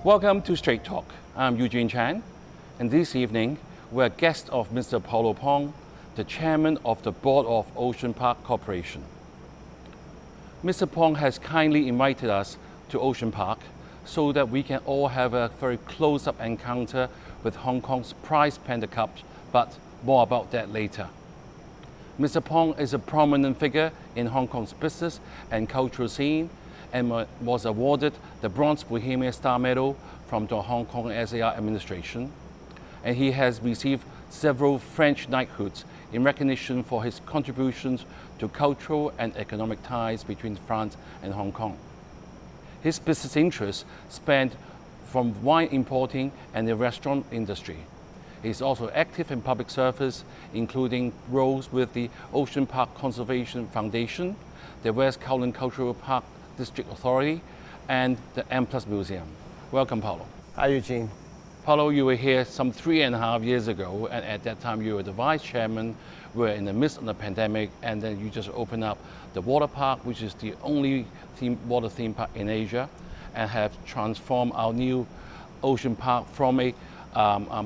Welcome to Straight Talk. I'm Eugene Chan, and this evening we're guests of Mr. Paulo Pong, the chairman of the board of Ocean Park Corporation. Mr. Pong has kindly invited us to Ocean Park so that we can all have a very close-up encounter with Hong Kong's prized Panda Cup, but more about that later. Mr. Pong is a prominent figure in Hong Kong's business and cultural scene, and was awarded the Bronze Bohemian Star Medal from the Hong Kong SAR administration. And he has received several French knighthoods in recognition for his contributions to cultural and economic ties between France and Hong Kong. His business interests spanned from wine importing and the restaurant industry. He is also active in public service, including roles with the Ocean Park Conservation Foundation, the West Kowloon Cultural Park District Authority, and the M+ Museum. Welcome, Paulo. Hi, Eugene. Paulo, you were here some 3.5 years ago, and at that time you were the vice chairman. We were in the midst of the pandemic, and then you just opened up the water park, which is the only water theme park in Asia, and have transformed our new ocean park from a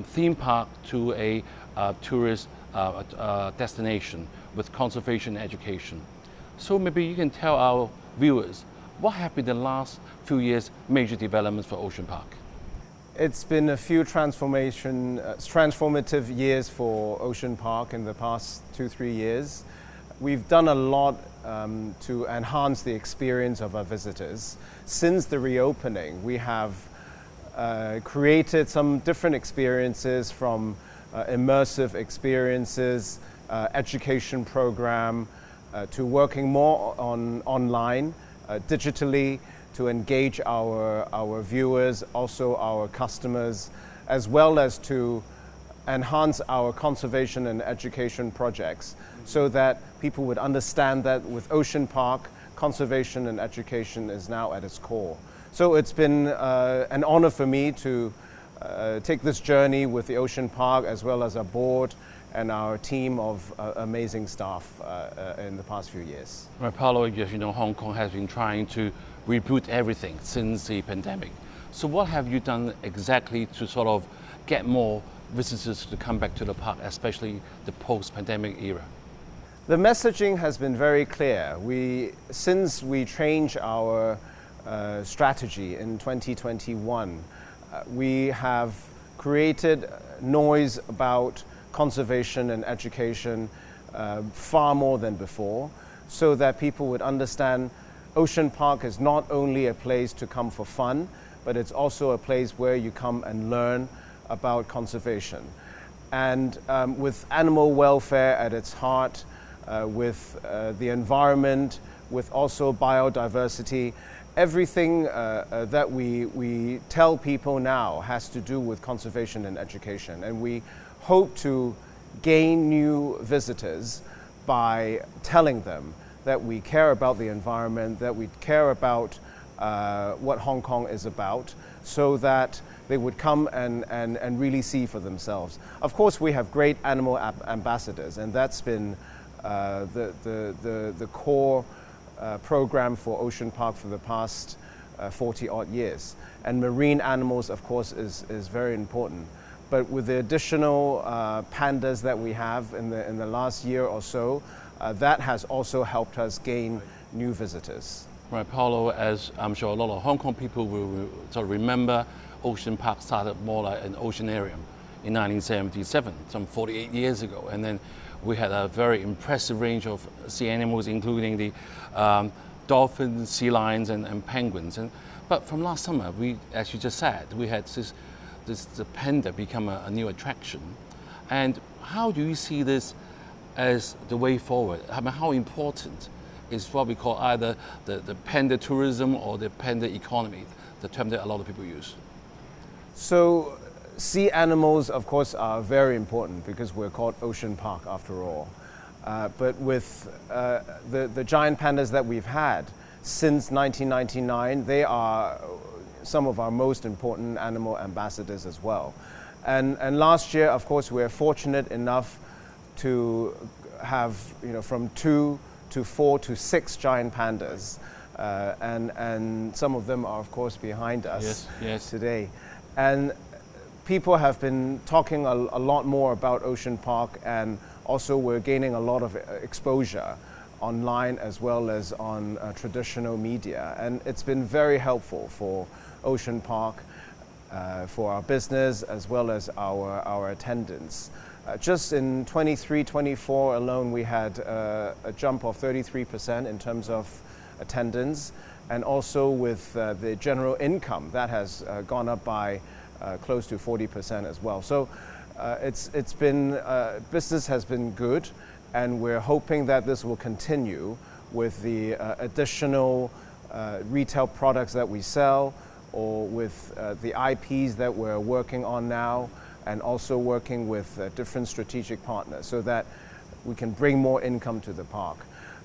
theme park to a tourist destination with conservation and education. So maybe you can tell our viewers, what have been the last few years' major developments for Ocean Park? It's been a few transformative years for Ocean Park in the past 2-3 years. We've done a lot to enhance the experience of our visitors. Since the reopening, we have created some different experiences, from immersive experiences, education program, to working more online, digitally, to engage our viewers, also our customers, as well as to enhance our conservation and education projects, so that people would understand that with Ocean Park, conservation and education is now at its core. So it's been an honor for me to take this journey with the Ocean Park, as well as our board and our team of amazing staff in the past few years. Right, Paulo, as you know, Hong Kong has been trying to reboot everything since the pandemic. So what have you done exactly to sort of get more visitors to come back to the park, especially the post-pandemic era? The messaging has been very clear. Since we changed our strategy in 2021, we have created noise about conservation and education far more than before, so that people would understand Ocean Park is not only a place to come for fun, but it's also a place where you come and learn about conservation. And with animal welfare at its heart, with the environment, with also biodiversity, everything that we tell people now has to do with conservation and education. And we hope to gain new visitors by telling them that we care about the environment, that we care about what Hong Kong is about, so that they would come and really see for themselves. Of course, we have great animal ambassadors, and that's been the core program for Ocean Park for the past 40-odd years. And marine animals, of course, is very important. But with the additional pandas that we have in the last year or so, that has also helped us gain new visitors. Right, Paulo, as I'm sure a lot of Hong Kong people will sort of remember, Ocean Park started more like an oceanarium in 1977, some 48 years ago. And then we had a very impressive range of sea animals, including the dolphins, sea lions, and penguins. But from last summer, as you just said, we had the Panda become a new attraction. And how do you see this as the way forward? I mean, how important is what we call either the Panda tourism or the Panda economy, the term that a lot of people use? So sea animals, of course, are very important because we're called Ocean Park after all. But with the giant pandas that we've had since 1999, they are some of our most important animal ambassadors as well. And last year, of course, we're fortunate enough to have, from 2 to 4 to 6 giant pandas and some of them are of course behind us today. And people have been talking a lot more about Ocean Park, and also we're gaining a lot of exposure online as well as on traditional media, and it's been very helpful for Ocean Park, for our business as well as our attendance. Just in 23-24 alone, we had a jump of 33% in terms of attendance, and also with the general income that has gone up by close to 40% as well. So it's been business has been good, and we're hoping that this will continue with the additional retail products that we sell, or with the IPs that we're working on now, and also working with different strategic partners so that we can bring more income to the park.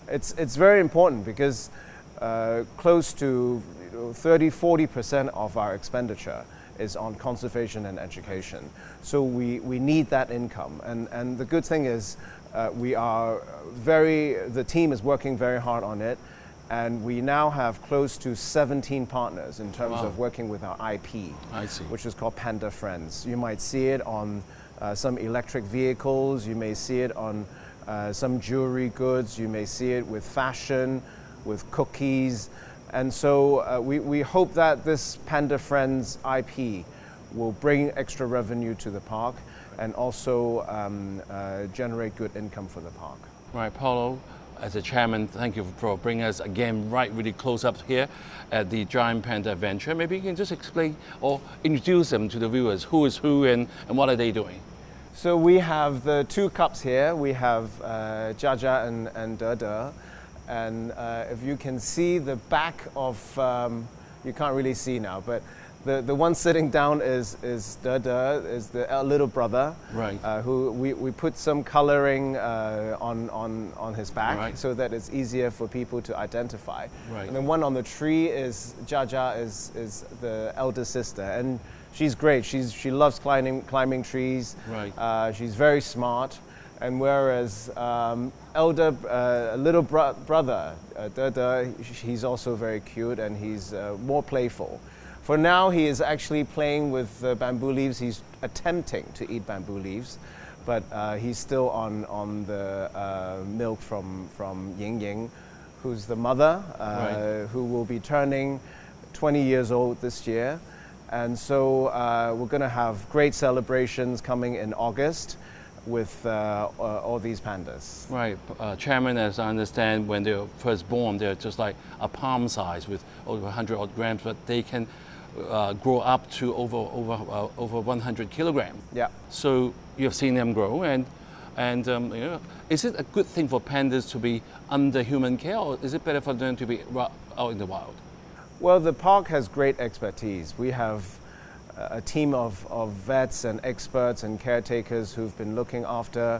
It's very important because close to 30-40% of our expenditure is on conservation and education. So we need that income. And the good thing is the team is working very hard on it. And we now have close to 17 partners in terms of working with our IP, which is called Panda Friends. You might see it on some electric vehicles, you may see it on some jewelry goods, you may see it with fashion, with cookies. And so we hope that this Panda Friends IP will bring extra revenue to the park and also generate good income for the park. Right, Paulo, as a chairman, thank you for bringing us again really close up here at the Giant Panda Adventure. Maybe you can just explain or introduce them to the viewers. Who is who and what are they doing? So we have the two cups here. We have Jaja and Dada. And if you can see the back of, you can't really see now, but the one sitting down is Dada, is the little brother, right? Who we put some coloring on his back, so that it's easier for people to identify. Right. And then one on the tree is Jaja, is the elder sister, and she's great. She loves climbing trees. Right. She's very smart. And whereas little brother, Dada, he's also very cute, and he's more playful. For now, he is actually playing with bamboo leaves. He's attempting to eat bamboo leaves, but he's still on the milk from Ying Ying, who's the mother, who will be turning 20 years old this year. And so we're going to have great celebrations coming in August with all these pandas. Right, Chairman, as I understand, when they're first born, they're just like a palm size with over 100 odd grams, but they can grow up to over 100 kilograms. Yeah. So you've seen them grow, and is it a good thing for pandas to be under human care, or is it better for them to be out in the wild? Well, the park has great expertise. We have a team of vets and experts and caretakers who've been looking after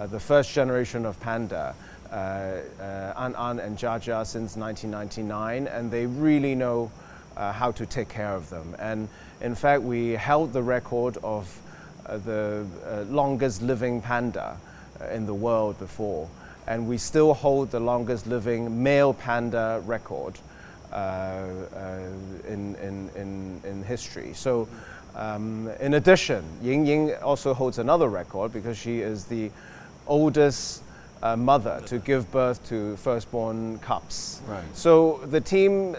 the first generation of panda, An and Jaja, since 1999, and they really know how to take care of them. And in fact, we held the record of the longest living panda in the world before, and we still hold the longest living male panda record in history. So in addition, Ying Ying also holds another record because she is the oldest mother to give birth to firstborn cubs. Right. So the team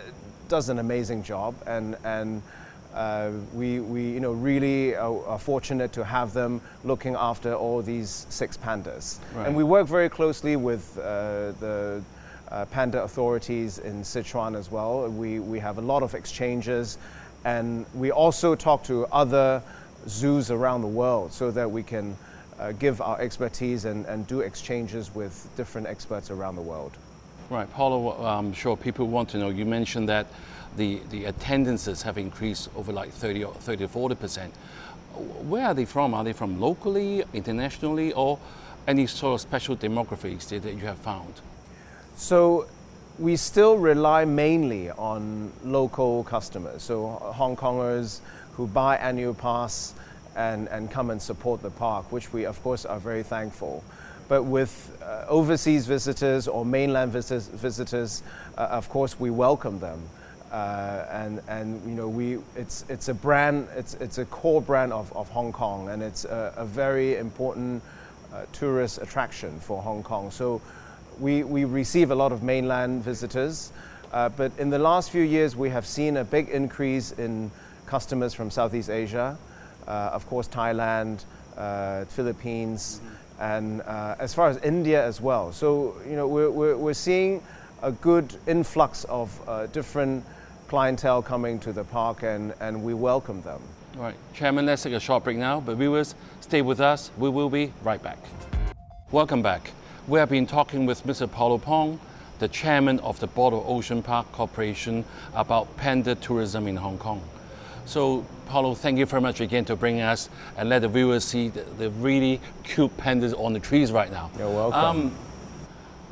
does an amazing job, and we really are fortunate to have them looking after all these 6 pandas. Right. And we work very closely with the panda authorities in Sichuan as well. We have a lot of exchanges, and we also talk to other zoos around the world so that we can give our expertise and do exchanges with different experts around the world. Right, Paulo, I'm sure people want to know, you mentioned that the attendances have increased over like 30 or 40%. Where are they from? Are they from locally, internationally, or any sort of special demographics that you have found? So we still rely mainly on local customers, so Hong Kongers who buy annual pass and come and support the park, which we of course are very thankful. But with overseas visitors or mainland visitors, of course, we welcome them. And you know, it's a brand, it's a core brand of Hong Kong, and it's a very important tourist attraction for Hong Kong. So we receive a lot of mainland visitors, but in the last few years we have seen a big increase in customers from Southeast Asia, of course Thailand, Philippines, and as far as India as well. So you know, we're seeing a good influx of different clientele coming to the park, and we welcome them. All right, Chairman, let's take a short break now, but viewers, stay with us. We will be right back. Welcome back. We have been talking with Mr. Paulo Pong, the Chairman of the Board of Ocean Park Corporation, about Panda tourism in Hong Kong. So, Paulo, thank you very much again to bring us and let the viewers see the really cute pandas on the trees right now. You're welcome.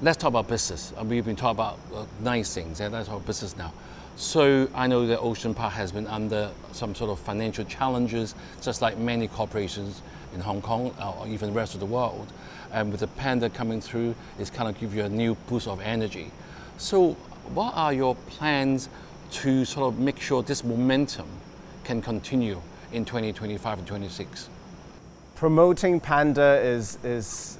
Let's talk about business. We've been talking about nice things, and let's talk about business now. So I know that Ocean Park has been under some sort of financial challenges, just like many corporations in Hong Kong or even the rest of the world. And with the Panda coming through, it's kind of give you a new boost of energy. So what are your plans to sort of make sure this momentum can continue in 2025 and 26? Promoting Panda is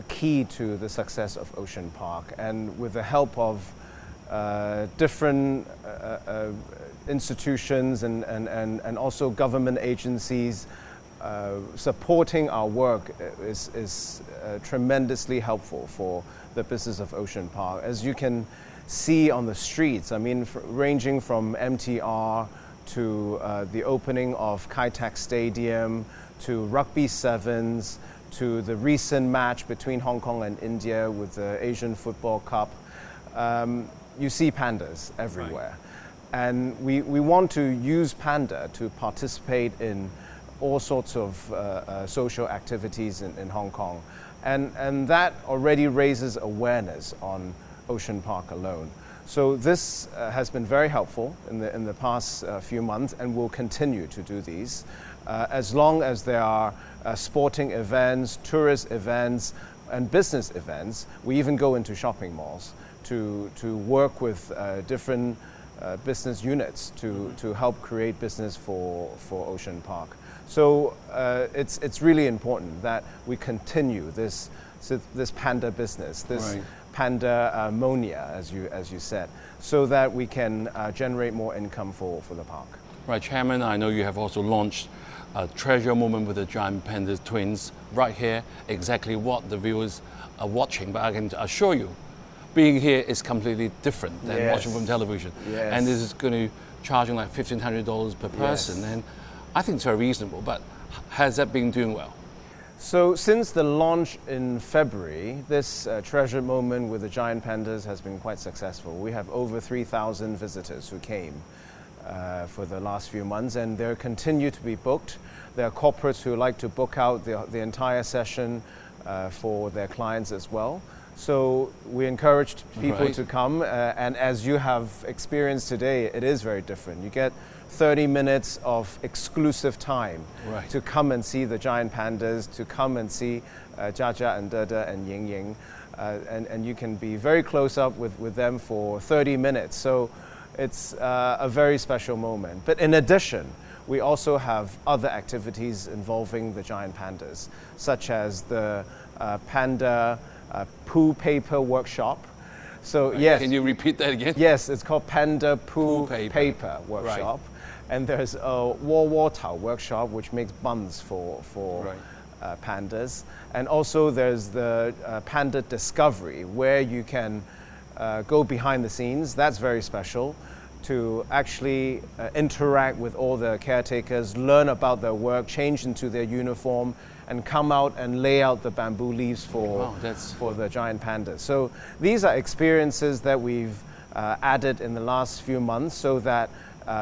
key to the success of Ocean Park, and with the help of different institutions and also government agencies supporting our work is tremendously helpful for the business of Ocean Park. As you can see on the streets, I mean, ranging from MTR to the opening of Kai Tak Stadium, to Rugby Sevens, to the recent match between Hong Kong and India with the Asian Football Cup, you see pandas everywhere. Right. And we want to use Panda to participate in all sorts of social activities in Hong Kong. And that already raises awareness on Ocean Park alone. So this has been very helpful in the past few months, and will continue to do these. As long as there are sporting events, tourist events, and business events. We even go into shopping malls to work with different business units to help create business for Ocean Park. So it's really important that we continue this Panda business, this right. Panda monia, as you said, so that we can generate more income for the park. Right, Chairman, I know you have also launched a treasure moment with the giant panda twins right here, exactly what the viewers are watching, but I can assure you, being here is completely different than yes. watching from television. Yes. And this is going to charging like $1,500 per person, yes. and I think it's very reasonable, but has that been doing well? So since the launch in February, this treasure moment with the giant pandas has been quite successful. We have over 3,000 visitors who came for the last few months, and they continue to be booked. There are corporates who like to book out the entire session for their clients as well. So we encouraged people right. to come, and as you have experienced today, it is very different. You get 30 minutes of exclusive time right. to come and see the giant pandas, to come and see Jia and Dada and Ying Ying, and you can be very close up with them for 30 minutes. So it's a very special moment. But in addition, we also have other activities involving the giant pandas, such as the Panda poo paper workshop. So right. yes. Can you repeat that again? Yes, it's called Panda poo paper workshop. Right. And there's a War Tao workshop, which makes buns for right. Pandas. And also there's the Panda Discovery, where you can go behind the scenes. That's very special, to actually interact with all the caretakers, learn about their work, change into their uniform, and come out and lay out the bamboo leaves for the giant pandas. So these are experiences that we've added in the last few months, so that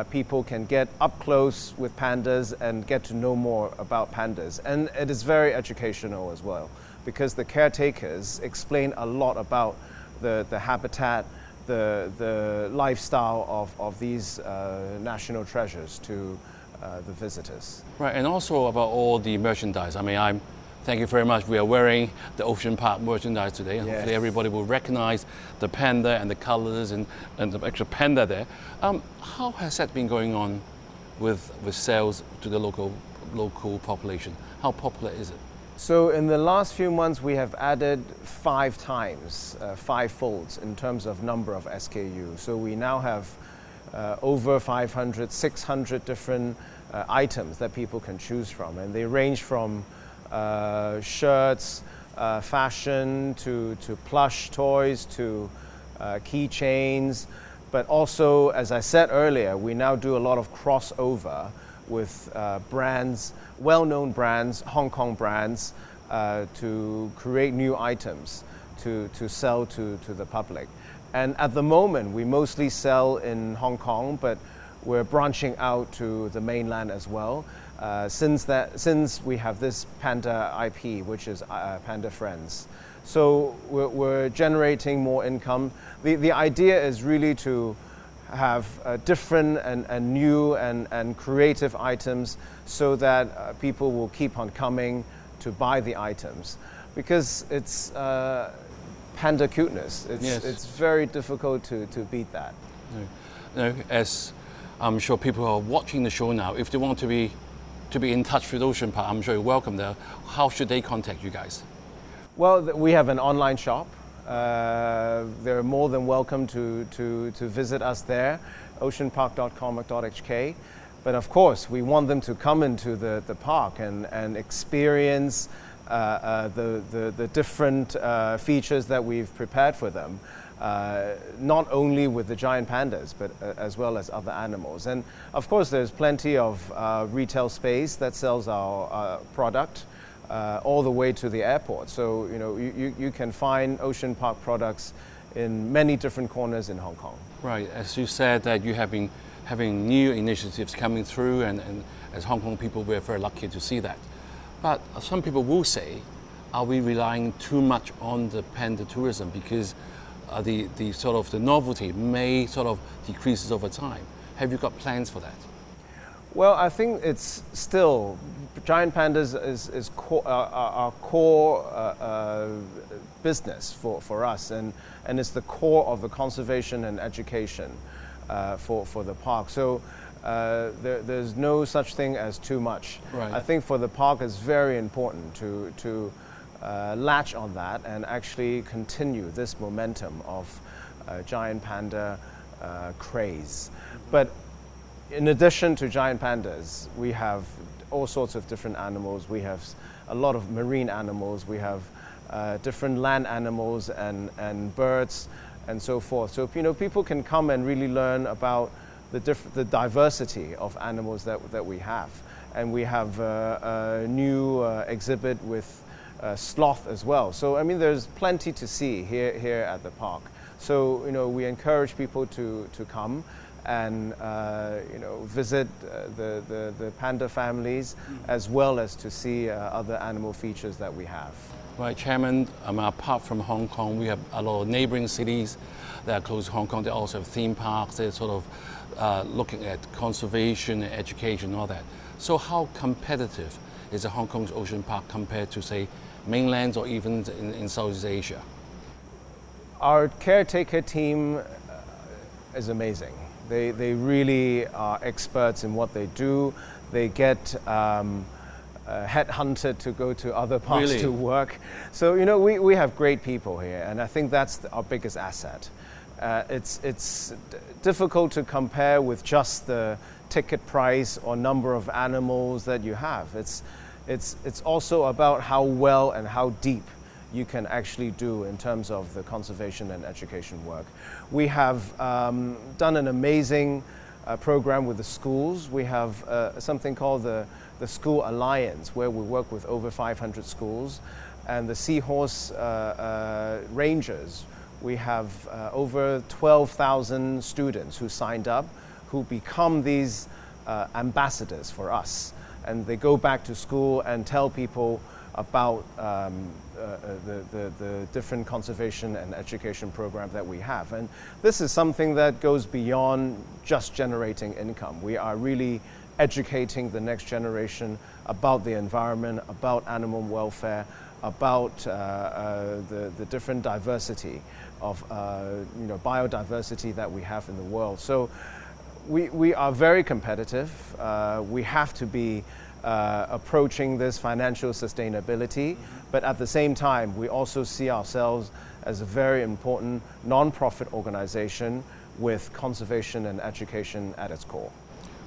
people can get up close with pandas and get to know more about pandas. And it is very educational as well, because the caretakers explain a lot about the habitat, the lifestyle of these national treasures to the visitors. Right, and also about all the merchandise. I mean, I'm Thank you very much. We are wearing the Ocean Park merchandise today. Yes. Hopefully everybody will recognize the panda and the colors and the actual panda there. How has that been going on with sales to the local population? How popular is it? So in the last few months, we have added 5 times, 5-folds in terms of number of SKU. So we now have over 500, 600 different items that people can choose from. And they range from shirts, fashion, to plush toys, to keychains. But also, as I said earlier, we now do a lot of crossover with brands, well-known brands, Hong Kong brands, to create new items to sell to the public. And at the moment, we mostly sell in Hong Kong, but we're branching out to the mainland as well. Since we have this Panda IP, which is Panda Friends. So we're generating more income. The idea is really to have different and new and creative items so that people will keep on coming to buy the items. Because it's panda cuteness. It's very difficult to beat that. No, as I'm sure people who are watching the show now, if they want to be in touch with Ocean Park, I'm sure you're welcome there. How should they contact you guys? Well, we have an online shop. They're more than welcome to visit us there, oceanpark.com.hk. But of course, we want them to come into the park and experience the different features that we've prepared for them. Not only with the giant pandas, but as well as other animals. And of course, there's plenty of retail space that sells our product all the way to the airport. So you can find Ocean Park products in many different corners in Hong Kong. Right, as you said that you have been having new initiatives coming through, and as Hong Kong people, we're very lucky to see that. But some people will say, are we relying too much on the panda tourism because the sort of the novelty may sort of decreases over time? Have you got plans for that? Well, I think it's still, giant pandas is our core business for us, and it's the core of the conservation and education for the park. So there's no such thing as too much. Right. I think for the park it's very important to latch on that and actually continue this momentum of giant panda craze. But in addition to giant pandas, we have all sorts of different animals. We have a lot of marine animals. We have different land animals and birds and so forth. So people can come and really learn about the diversity of animals that we have. And we have a new exhibit with sloth as well. So I mean, there's plenty to see here at the park. So we encourage people to come and visit the panda families, as well as to see other animal features that we have. Right, Chairman, apart from Hong Kong, we have a lot of neighboring cities that are close to Hong Kong. They also have theme parks. They're sort of looking at conservation and education and all that. So how competitive is the Hong Kong's Ocean Park compared to, say, mainland or even in Southeast Asia? Our caretaker team is amazing. They really are experts in what they do. They get headhunted to go to other parks to work. So we have great people here, and I think that's our biggest asset. It's difficult to compare with just the ticket price or number of animals that you have. It's also about how well and how deep you can actually do in terms of the conservation and education work. We have done an amazing program with the schools. We have something called the School Alliance, where we work with over 500 schools. And the Seahorse Rangers, we have over 12,000 students who signed up, who become these ambassadors for us. And they go back to school and tell people about the different conservation and education program that we have. And this is something that goes beyond just generating income. We are really educating the next generation about the environment, about animal welfare, about the different diversity of biodiversity that we have in the world. So we are very competitive. We have to be approaching this financial sustainability, but at the same time, we also see ourselves as a very important non-profit organization with conservation and education at its core.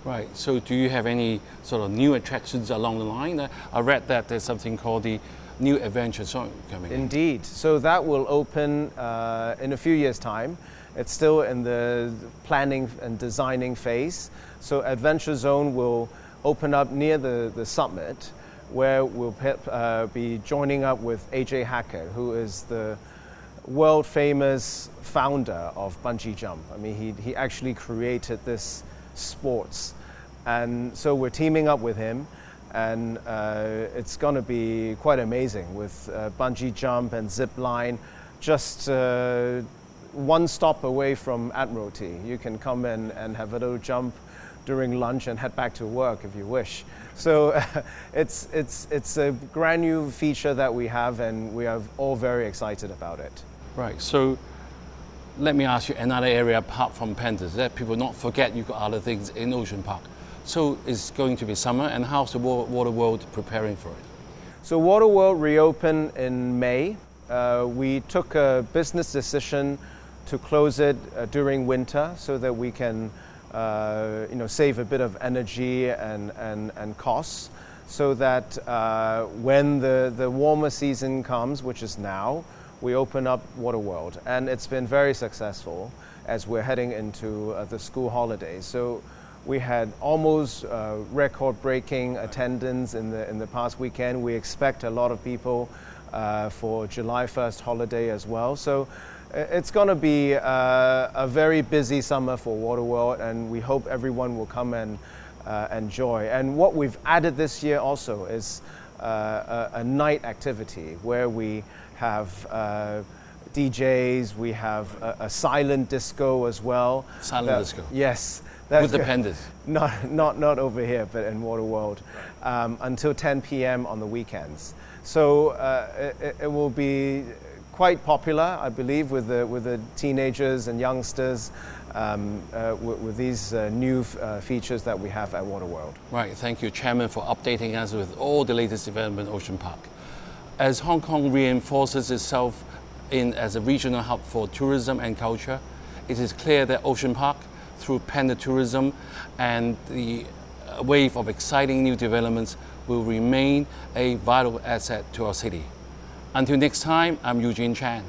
Right, so do you have any sort of new attractions along the line? I read that there's something called the New Adventure Zone coming in. Indeed, so that will open in a few years' time. It's still in the planning and designing phase. So Adventure Zone will open up near the summit, where we'll be joining up with A.J. Hackett, who is the world famous founder of bungee jump. I mean, he actually created this sports. And so we're teaming up with him, and it's going to be quite amazing with bungee jump and zip line, just one stop away from Admiralty. You can come in and have a little jump during lunch and head back to work if you wish. So it's a brand new feature that we have, and we are all very excited about it. Right, so let me ask you another area apart from Panda, that people not forget you got other things in Ocean Park. So it's going to be summer, and how's the Water World preparing for it? So Water World reopened in May. We took a business decision to close it during winter so that we can save a bit of energy and costs, so that when the warmer season comes, which is now, we open up Water World. And it's been very successful as we're heading into the school holidays. So we had almost record-breaking attendance in the past weekend. We expect a lot of people for July 1st holiday as well. So it's going to be a very busy summer for Water World, and we hope everyone will come and enjoy. And what we've added this year also is a night activity where we have DJs, we have a silent disco as well. Silent disco? Yes. With the pandas? Not over here, but in Water World, until 10 p.m. on the weekends. So it will be quite popular, I believe, with the teenagers and youngsters, with these new features that we have at Water World. Right, thank you, Chairman, for updating us with all the latest development in Ocean Park. As Hong Kong reinforces itself as a regional hub for tourism and culture, it is clear that Ocean Park, through Panda tourism and the wave of exciting new developments, will remain a vital asset to our city. Until next time, I'm Eugene Chan.